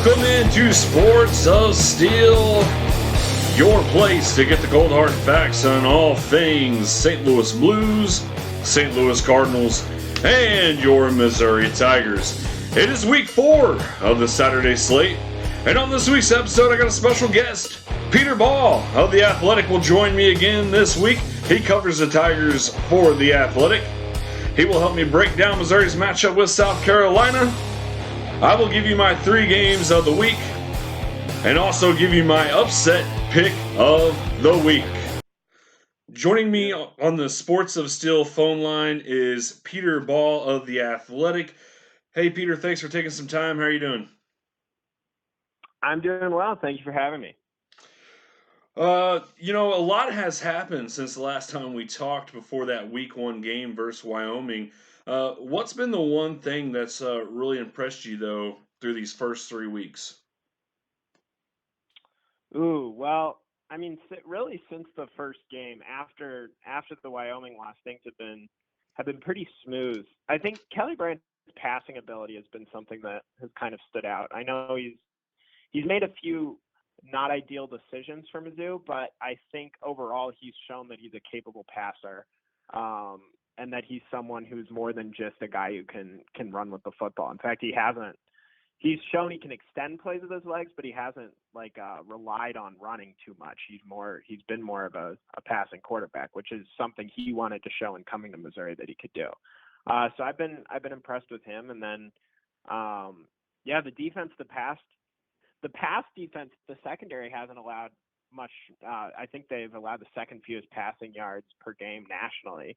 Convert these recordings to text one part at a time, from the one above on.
Welcome into Sports of Steel, your place to get the cold hard facts on all things St. Louis Blues, St. Louis Cardinals, and your Missouri Tigers. It is week 4 of the Saturday Slate, and on this week's episode I got a special guest. Peter Baugh of The Athletic will join me again this week. He covers the Tigers for The Athletic. He will help me break down Missouri's matchup with South Carolina. I will give you my 3 games of the week and also give you my upset pick of the week. Joining me on the Sports of Steel phone line is Peter Baugh of The Athletic. Hey, Peter, thanks for taking some time. How are you doing? I'm doing well. Thank you for having me. A lot has happened since the last time we talked before that week 1 game versus Wyoming. What's been the one thing that's really impressed you, though, through these first 3 weeks? Well, I mean, really since the first game, after the Wyoming loss, things have been pretty smooth. I think Kelly Bryant's passing ability has been something that has kind of stood out. I know he's made a few not ideal decisions for Mizzou, but I think overall he's shown that he's a capable passer, and that he's someone who's more than just a guy who can run with the football. In fact, he's shown he can extend plays with his legs, but he hasn't relied on running too much. He's been more of a passing quarterback, which is something he wanted to show in coming to Missouri that he could do. So I've been impressed with him. And then, the defense, the pass defense, the secondary hasn't allowed much. I think they've allowed the second fewest passing yards per game nationally,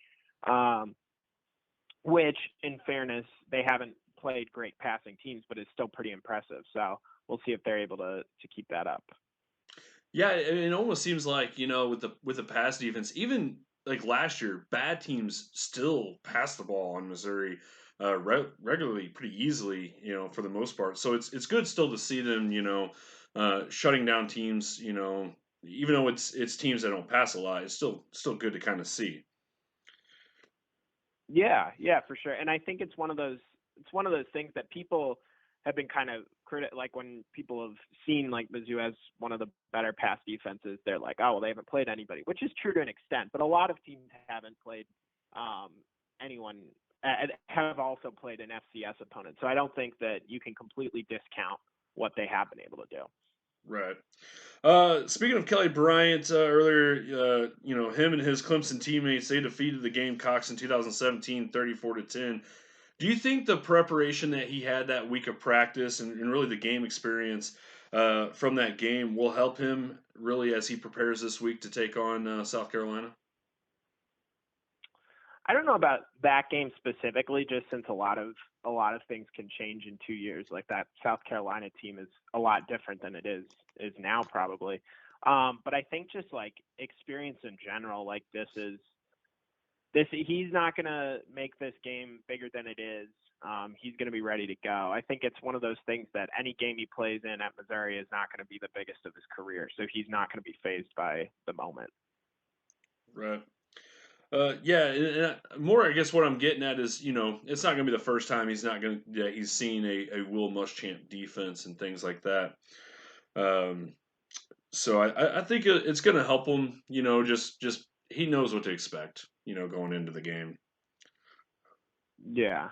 which, in fairness, they haven't played great passing teams, but it's still pretty impressive. So we'll see if they're able to keep that up. Yeah, it almost seems like, with the pass defense, even like last year, bad teams still pass the ball on Missouri regularly, pretty easily, for the most part. So it's good still to see them, shutting down teams, even though it's teams that don't pass a lot. It's still good to kind of see. Yeah, for sure. And I think it's one of those things that people have been kind of like when people have seen like Mizzou as one of the better pass defenses, they're like, oh, well, they haven't played anybody, which is true to an extent, but a lot of teams haven't played anyone, have also played an FCS opponent. So I don't think that you can completely discount what they have been able to do. Right. Speaking of Kelly Bryant, earlier, him and his Clemson teammates, they defeated the Gamecocks in 2017, 34-10. Do you think the preparation that he had that week of practice and really the game experience from that game will help him really as he prepares this week to take on South Carolina? I don't know about that game specifically, just since a lot of things can change in 2 years. Like that South Carolina team is a lot different than it is now probably. But I think just like experience in general, like he's not going to make this game bigger than it is. He's going to be ready to go. I think it's one of those things that any game he plays in at Missouri is not going to be the biggest of his career. So he's not going to be fazed by the moment. Right. And more, I guess what I'm getting at is, it's not going to be the first time he's seen a Will Muschamp defense and things like that. So I think it's going to help him, just he knows what to expect, going into the game. Yeah.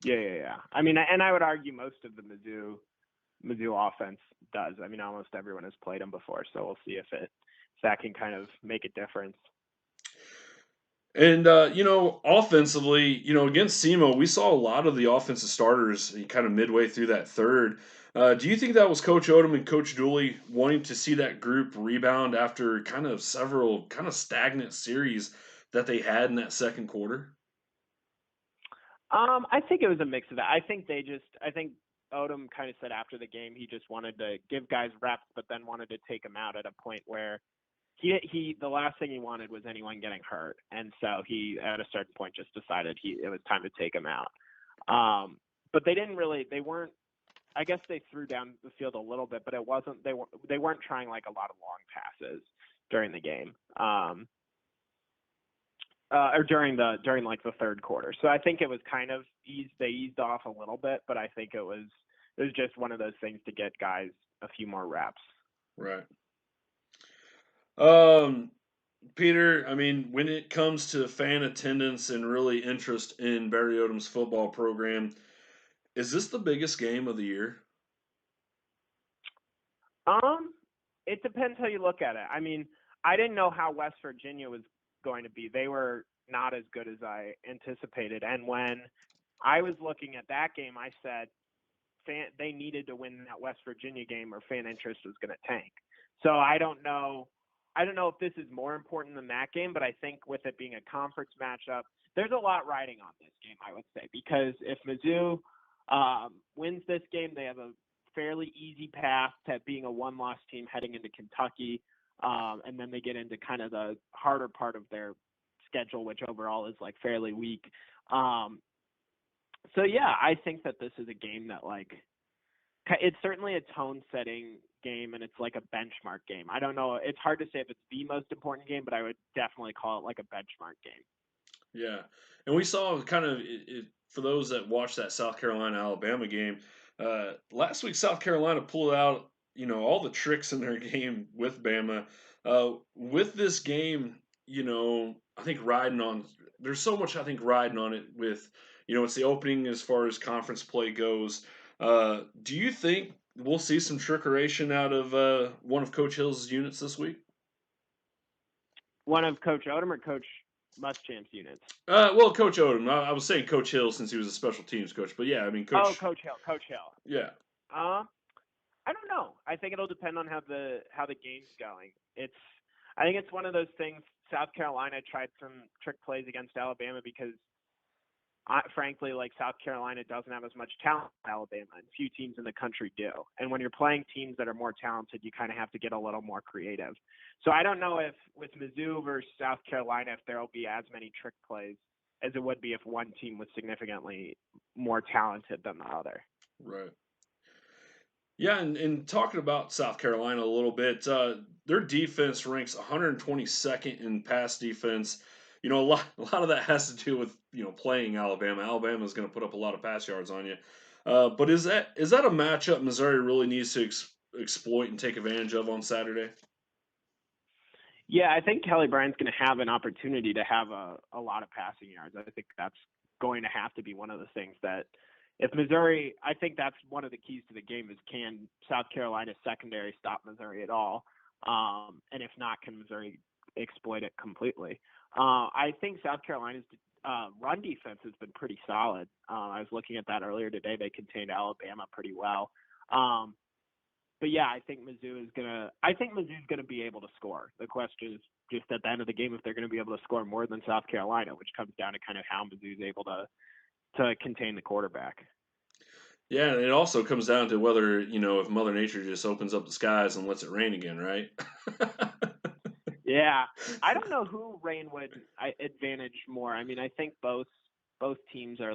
I mean, and I would argue most of the Mizzou offense does. I mean, almost everyone has played him before, so we'll see if that can kind of make a difference. And, offensively, against SEMO, we saw a lot of the offensive starters kind of midway through that third. Do you think that was Coach Odom and Coach Dooley wanting to see that group rebound after kind of several kind of stagnant series that they had in that second quarter? I think it was a mix of that. I think Odom kind of said after the game he just wanted to give guys reps, but then wanted to take them out at a point where he the last thing he wanted was anyone getting hurt, and so he at a certain point just decided it was time to take him out. But they weren't. I guess they threw down the field a little bit, but it wasn't. They weren't trying like a lot of long passes during the game. Or during like the third quarter. So I think it was kind of they eased off a little bit, but I think it was was just one of those things to get guys a few more reps. Right. Um, Peter, I mean, when it comes to fan attendance and really interest in Barry Odom's football program, is this the biggest game of the year? It depends how you look at it. I mean, I didn't know how West Virginia was going to be. They were not as good as I anticipated. And when I was looking at that game, I said they needed to win that West Virginia game or fan interest was going to tank. So I don't know if this is more important than that game, but I think with it being a conference matchup, there's a lot riding on this game, I would say, because if Mizzou wins this game, they have a fairly easy path to being a one-loss team heading into Kentucky, and then they get into kind of the harder part of their schedule, which overall is like fairly weak. So yeah, I think that this is a game that it's certainly a tone-setting game, and it's like a benchmark game. I don't know. It's hard to say if it's the most important game, but I would definitely call it like a benchmark game. Yeah, and we saw kind of for those that watched that South Carolina-Alabama game. Last week, South Carolina pulled out, all the tricks in their game with Bama. With this game, I think there's so much I think riding on it with, it's the opening as far as conference play goes. Do you think we'll see some trickeration out of one of Coach Hill's units this week? One of Coach Odom or Coach Muschamp's units? Well, Coach Odom. I was saying Coach Hill since he was a special teams coach, but yeah, I mean Coach. Oh, Coach Hill. Yeah. I don't know. I think it'll depend on how the game's going. I think it's one of those things. South Carolina tried some trick plays against Alabama because, frankly, like South Carolina doesn't have as much talent as Alabama, and few teams in the country do. And when you're playing teams that are more talented, you kind of have to get a little more creative. So I don't know if with Mizzou versus South Carolina, if there will be as many trick plays as it would be if one team was significantly more talented than the other. Right. Yeah, and talking about South Carolina a little bit, their defense ranks 122nd in pass defense. A lot of that has to do with playing Alabama. Alabama is going to put up a lot of pass yards on you. But is that a matchup Missouri really needs to exploit and take advantage of on Saturday? Yeah, I think Kelly Bryant's going to have an opportunity to have a lot of passing yards. I think that's going to have to be one of the things that if Missouri, I think that's one of the keys to the game is can South Carolina's secondary stop Missouri at all? And if not, can Missouri exploit it completely? I think South Carolina's run defense has been pretty solid. I was looking at that earlier today. They contained Alabama pretty well. But yeah, I think Mizzou is gonna be able to score. The question is just at the end of the game if they're gonna be able to score more than South Carolina, which comes down to kind of how Mizzou's able to contain the quarterback. Yeah, and it also comes down to whether, if Mother Nature just opens up the skies and lets it rain again, right? Yeah. I don't know who rain would advantage more. I mean, I think both teams are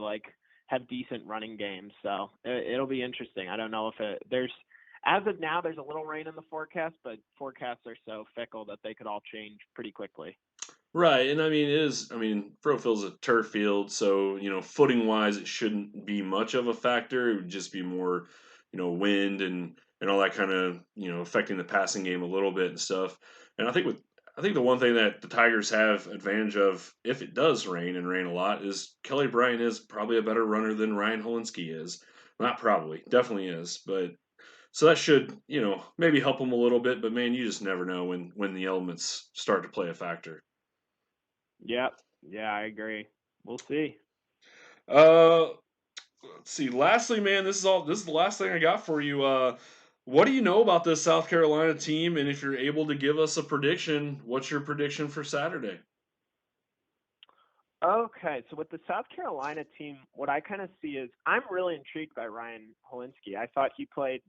have decent running games, so it'll be interesting. I don't know if there's as of now there's a little rain in the forecast, but forecasts are so fickle that they could all change pretty quickly. Right, and I mean, Pro Field's a turf field, so, footing wise, it shouldn't be much of a factor. It would just be more, wind and all that kind of, affecting the passing game a little bit and stuff. And I think the one thing that the Tigers have advantage of, if it does rain and rain a lot, is Kelly Bryant is probably a better runner than Ryan Holinski is. Not probably, definitely is, but so that should, maybe help him a little bit. But man, you just never know when the elements start to play a factor. Yep. Yeah, I agree. We'll see. Let's see. Lastly, man, this is the last thing I got for you. What do you know about this South Carolina team? And if you're able to give us a prediction, what's your prediction for Saturday? Okay, so with the South Carolina team, what I kind of see is I'm really intrigued by Ryan Holinski. I thought he played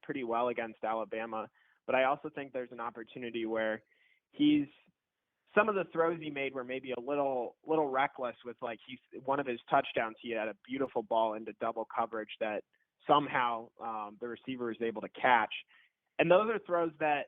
pretty well against Alabama, but I also think there's an opportunity where some of the throws he made were maybe a little reckless with one of his touchdowns. He had a beautiful ball into double coverage that somehow the receiver was able to catch. And those are throws that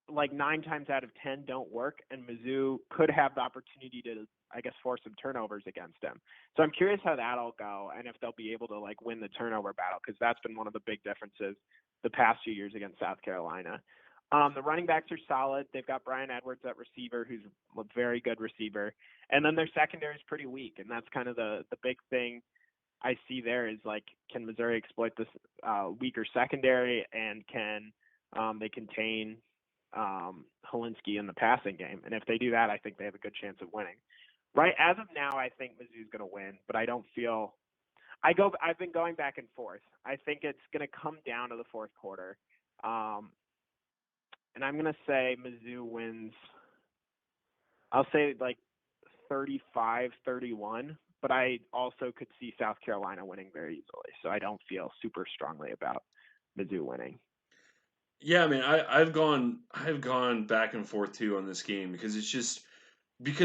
like 9 times out of 10 don't work, and Mizzou could have the opportunity to, I guess, force some turnovers against them. So I'm curious how that'll go, and if they'll be able to like win the turnover battle, because that's been one of the big differences the past few years against South Carolina. The running backs are solid. They've got Brian Edwards at receiver, who's a very good receiver, and then their secondary is pretty weak, and that's kind of the big thing I see there is like, can Missouri exploit this weaker secondary, and can they contain Helinski in the passing game? And if they do that, I think they have a good chance of winning. Right as of now, I think Mizzou's going to win, but I don't feel. I've been going back and forth. I think it's going to come down to the fourth quarter, and I'm going to say Mizzou wins. I'll say like 35-31. But I also could see South Carolina winning very easily. So I don't feel super strongly about Mizzou winning. Yeah, I mean, I've gone back and forth too on this game because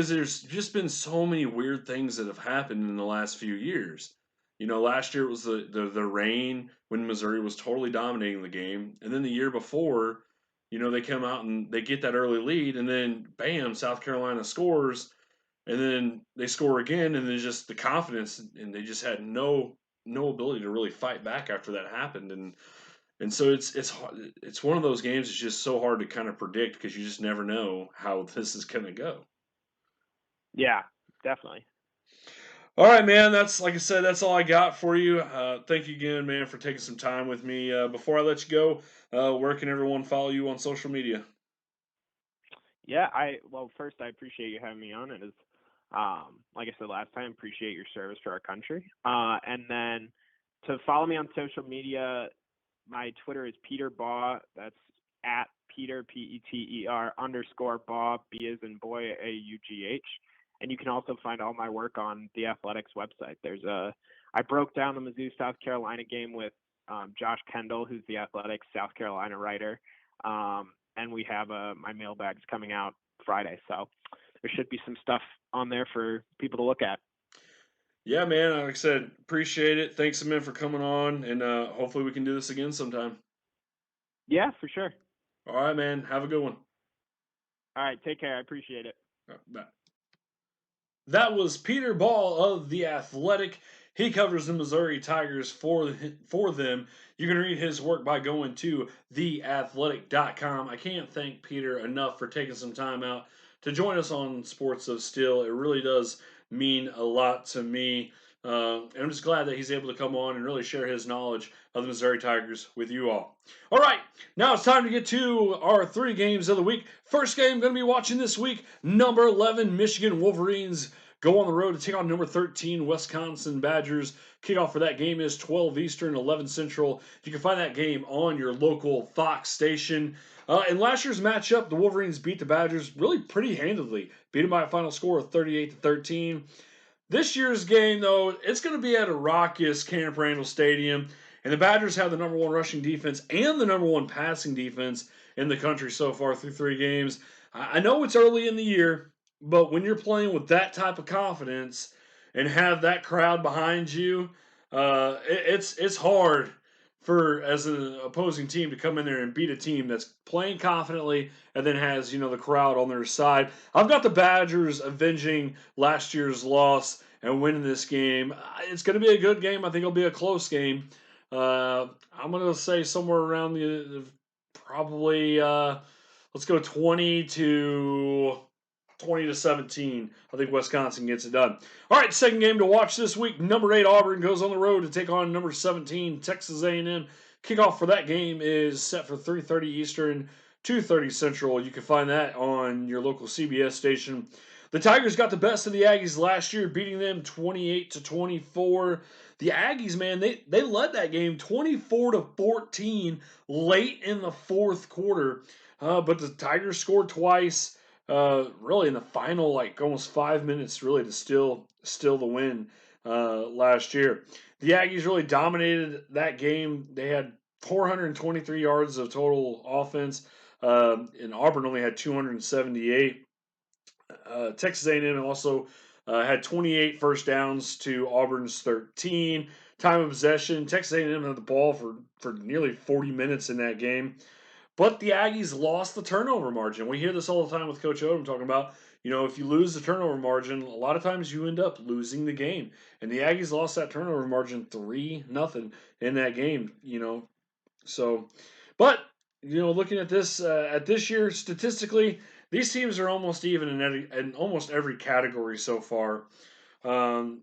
there's just been so many weird things that have happened in the last few years. Last year it was the rain when Missouri was totally dominating the game, and then the year before, they come out and they get that early lead, and then bam, South Carolina scores. And then they score again, and there's just the confidence, and they just had no ability to really fight back after that happened, and so it's one of those games. It's just so hard to kind of predict because you just never know how this is going to go. Yeah, definitely. All right, man. That's like I said. That's all I got for you. Thank you again, man, for taking some time with me. Before I let you go, where can everyone follow you on social media? Yeah, first I appreciate you having me on. It is, like I said last time, appreciate your service for our country. And then to follow me on social media, my Twitter is Peter Baugh. That's at Peter Peter _Baugh, B as in boy, AUGH. And you can also find all my work on the Athletics website. I broke down the Mizzou South Carolina game with Josh Kendall, who's the Athletics South Carolina writer. And we have my mailbags coming out Friday. So there should be some stuff on there for people to look at. Yeah, man. Like I said, appreciate it. Thanks again for coming on, and hopefully we can do this again sometime. Yeah, for sure. All right, man. Have a good one. All right, take care. I appreciate it. Bye. That was Peter Baugh of The Athletic. He covers the Missouri Tigers for them. You can read his work by going to theathletic.com. I can't thank Peter enough for taking some time out to join us on Sports of Steel. It really does mean a lot to me. And I'm just glad that he's able to come on and really share his knowledge of the Missouri Tigers with you all. All right, now it's time to get to our 3 games of the week. First game I'm going to be watching this week, number 11 Michigan Wolverines go on the road to take on number 13 Wisconsin Badgers. Kickoff for that game is 12 Eastern, 11 Central. You can find that game on your local Fox station. In last year's matchup, the Wolverines beat the Badgers really pretty handedly, beat them by a final score of 38-13. This year's game, though, it's going to be at a raucous Camp Randall Stadium, and the Badgers have the number 1 rushing defense and the number 1 passing defense in the country so far through 3 games. I know it's early in the year, but when you're playing with that type of confidence and have that crowd behind you, it's hard for as an opposing team to come in there and beat a team that's playing confidently and then has the crowd on their side. I've got the Badgers avenging last year's loss and winning this game. It's going to be a good game. I think it'll be a close game. I'm going to say somewhere around the probably let's go 20-17. I think Wisconsin gets it done. All right, second game to watch this week. Number 8 Auburn goes on the road to take on number 17 Texas A&M. Kickoff for that game is set for 3:30 Eastern, 2:30 Central. You can find that on your local CBS station. The Tigers got the best of the Aggies last year, beating them 28-24. The Aggies, man, they led that game 24-14 late in the fourth quarter, but the Tigers scored twice. Really in the final, almost 5 minutes, really to steal the win last year. The Aggies really dominated that game. They had 423 yards of total offense, and Auburn only had 278. Texas A&M also had 28 first downs to Auburn's 13. Time of possession, Texas A&M had the ball for nearly 40 minutes in that game. But the Aggies lost the turnover margin. We hear this all the time with Coach Odom talking about, if you lose the turnover margin, a lot of times you end up losing the game. And the Aggies lost that turnover margin 3-0 in that game, So, but, looking at this year, statistically, these teams are almost even in almost every category so far. But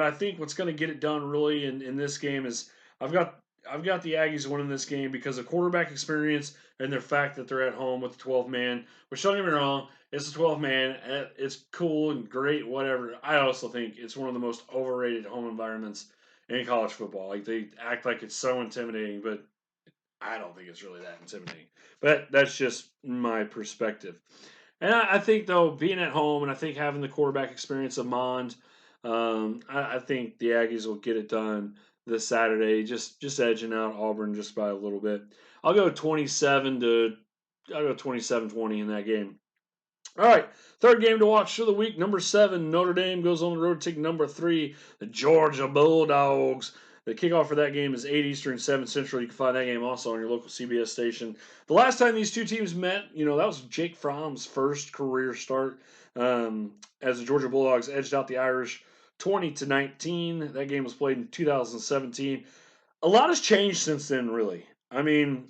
I think what's going to get it done really in this game is I've got the Aggies winning this game because of quarterback experience and the fact that they're at home with the 12-man, which don't get me wrong, it's a 12-man. It's cool and great, whatever. I also think it's one of the most overrated home environments in college football. Like, they act like it's so intimidating, but I don't think it's really that intimidating. But that's just my perspective. And I think, though, being at home and I think having the quarterback experience of Mond, I think the Aggies will get it done this Saturday, just edging out Auburn just by a little bit. I'll go 27-20 in that game. All right, third game to watch for the week. Number 7, Notre Dame goes on the road to take number 3, the Georgia Bulldogs. The kickoff for that game is 8 Eastern, 7 Central. You can find that game also on your local CBS station. The last time these two teams met, that was Jake Fromm's first career start as the Georgia Bulldogs edged out the Irish 20-19. That game was played in 2017. A lot has changed since then, really. I mean,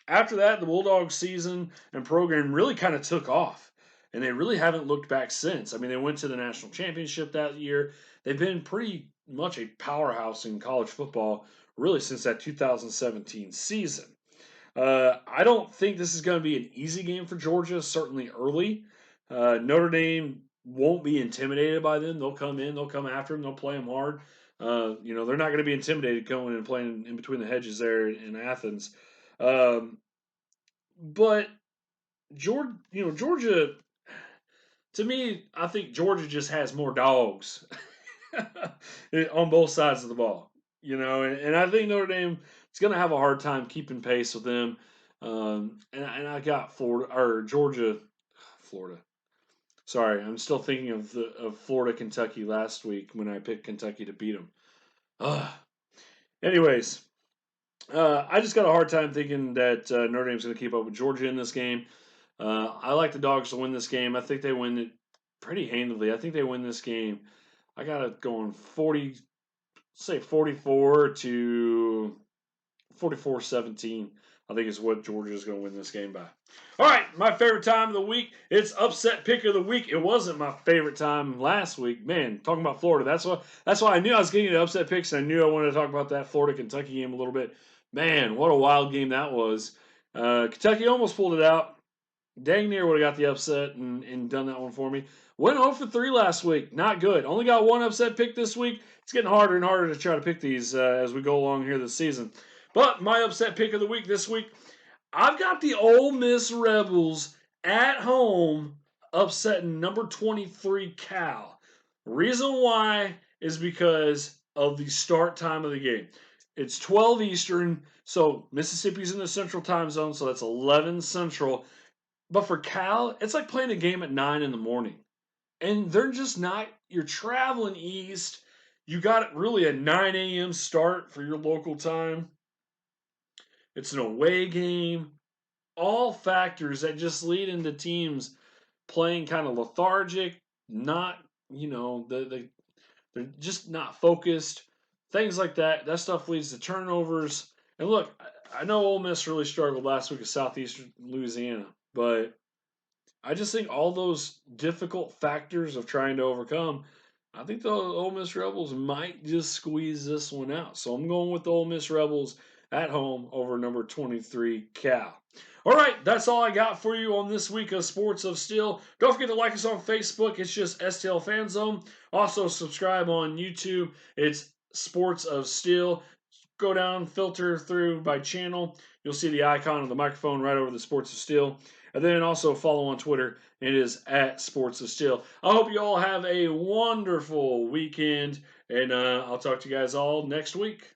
after that, the Bulldogs season and program really kind of took off, and they really haven't looked back since. I mean, they went to the national championship that year. They've been pretty much a powerhouse in college football, really, since that 2017 season. I don't think this is going to be an easy game for Georgia, certainly early. Notre Dame won't be intimidated by them. They'll come in, they'll come after them, they'll play them hard. They're not going to be intimidated going and playing in between the hedges there in Athens. But Georgia, to me, I think Georgia just has more dogs on both sides of the ball. And I think Notre Dame is going to have a hard time keeping pace with them. And I got Florida. Sorry, I'm still thinking of Florida, Kentucky last week when I picked Kentucky to beat them. Anyways, I just got a hard time thinking that Notre Dame's going to keep up with Georgia in this game. I like the Dogs to win this game. I think they win it pretty handily. I think they win this game. I got it going 44 to 44-17. I think is what Georgia is going to win this game by. All right, my favorite time of the week. It's upset pick of the week. It wasn't my favorite time last week. Man, talking about Florida. That's why I knew I was getting to upset picks, and I knew I wanted to talk about that Florida-Kentucky game a little bit. Man, what a wild game that was. Kentucky almost pulled it out. Dang near would have got the upset and done that one for me. Went 0 for 3 last week. Not good. Only got one upset pick this week. It's getting harder and harder to try to pick these as we go along here this season. But my upset pick of the week this week, I've got the Ole Miss Rebels at home upsetting number 23 Cal. Reason why is because of the start time of the game. It's 12 Eastern, so Mississippi's in the Central Time Zone, so that's 11 Central. But for Cal, it's like playing a game at 9 in the morning. And they're just not, you're traveling east. You got really a 9 a.m. start for your local time. It's an away game. All factors that just lead into teams playing kind of lethargic, not, they're just not focused. Things like that. That stuff leads to turnovers. And look, I know Ole Miss really struggled last week at Southeastern Louisiana, but I just think all those difficult factors of trying to overcome, I think the Ole Miss Rebels might just squeeze this one out. So I'm going with the Ole Miss Rebels at home over number 23 Cal. All right, that's all I got for you on this week of Sports of Steel. Don't forget to like us on Facebook. It's just STL Fan Zone. Also, subscribe on YouTube. It's Sports of Steel. Go down, filter through by channel. You'll see the icon of the microphone right over the Sports of Steel. And then also follow on Twitter. It is at Sports of Steel. I hope you all have a wonderful weekend, and I'll talk to you guys all next week.